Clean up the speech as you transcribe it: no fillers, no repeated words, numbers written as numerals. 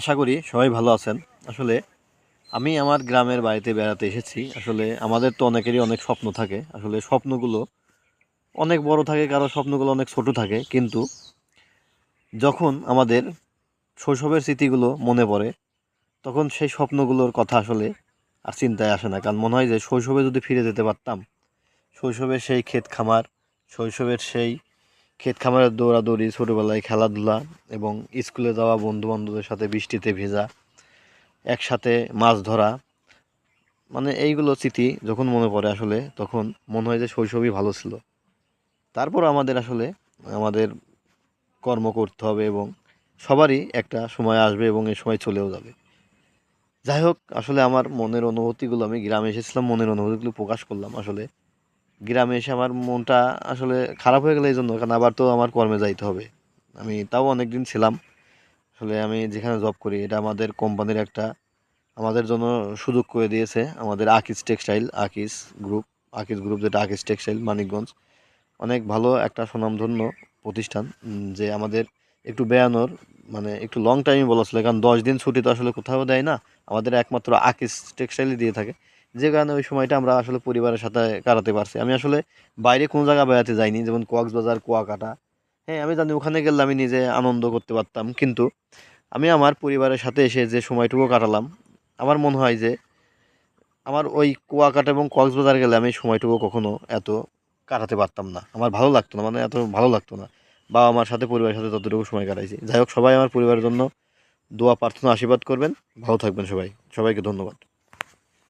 আশা করি সবাই ভালো আছেন। আসলে আমি আমার গ্রামের বাড়িতে বেড়াতে এসেছি। আসলে আমাদের তো অনেকেরই অনেক স্বপ্ন থাকে। আসলে স্বপ্নগুলো অনেক বড় থাকে, কারো স্বপ্নগুলো অনেক ছোট থাকে। কিন্তু যখন আমাদের শৈশবের স্মৃতিগুলো মনে পড়ে, তখন সেই স্বপ্নগুলোর কথা আসলে আর চিন্তায় আসে না। কারণ মনে হয় যে শৈশবে যদি ফিরে যেতে পারতাম, শৈশবের সেই ক্ষেত খামার, শৈশবের সেই ক্ষেত খামারের দৌড়াদৌড়ি, ছোটোবেলায় খেলাধুলা এবং স্কুলে যাওয়া বন্ধু বান্ধবদের সাথে বৃষ্টিতে ভেজা, একসাথে মাছ ধরা, মানে এইগুলো স্মৃতি যখন মনে পড়ে আসলে তখন মনে হয় যে শৈশবই ভালো ছিল। তারপর আমাদের আসলে আমাদের কর্ম করতে হবে এবং সবারই একটা সময় আসবে এবং এই সময় চলেও যাবে। যাই হোক, আসলে আমার মনের অনুভূতিগুলো, আমি গ্রামে এসেছিলাম, মনের অনুভূতিগুলো প্রকাশ করলাম। আসলে গ্রামে এসে আমার মনটা আসলে খারাপ হয়ে গেল এই জন্য, কারণ আবার তো আমার কর্মে যাইতে হবে। আমি তাও অনেক দিন ছিলাম। আসলে আমি যেখানে জব করি এটা আমাদের কোম্পানির একটা আমাদের জন্য সুযোগ করে দিয়েছে আমাদের আকিজ টেক্সটাইল, আকিজ গ্রুপ যেটা আকিজ টেক্সটাইল মানিকগঞ্জ, অনেক ভালো একটা সুনামধন্য প্রতিষ্ঠান। যে আমাদের একটু বেড়ানোর, মানে একটু লং টাইমই বলা ছিল, কারণ 10 দিন ছুটি তো আসলে কোথাও দেয় না, আমাদের একমাত্র আকিজ টেক্সটাইলই দিয়ে থাকে। যে কারণে ওই সময়টা আমরা আসলে পরিবারের সাথে কাটাতে পারছি। আমি আসলে বাইরে কোনো জায়গা বেড়াতে যাইনি, যেমন কক্সবাজার, কুয়াকাটা। হ্যাঁ, আমি জানি ওখানে গেলে আমি নিজে আনন্দ করতে পারতাম, কিন্তু আমি আমার পরিবারের সাথে এসে যে সময়টুকু কাটালাম, আমার মনে হয় যে আমার ওই কুয়াকাটা এবং কক্সবাজার গেলে আমি এই সময়টুকু কখনো এত কাটাতে পারতাম না। আমার ভালো লাগতো না, মানে এত ভালো লাগতো না। বাবা মার সাথে, পরিবারের সাথে ততটুকু সময় কাটাইছি। যাই হোক, সবাই আমার পরিবারের জন্য দোয়া প্রার্থনা আশীর্বাদ করবেন। ভালো থাকবেন সবাই। সবাইকে ধন্যবাদ।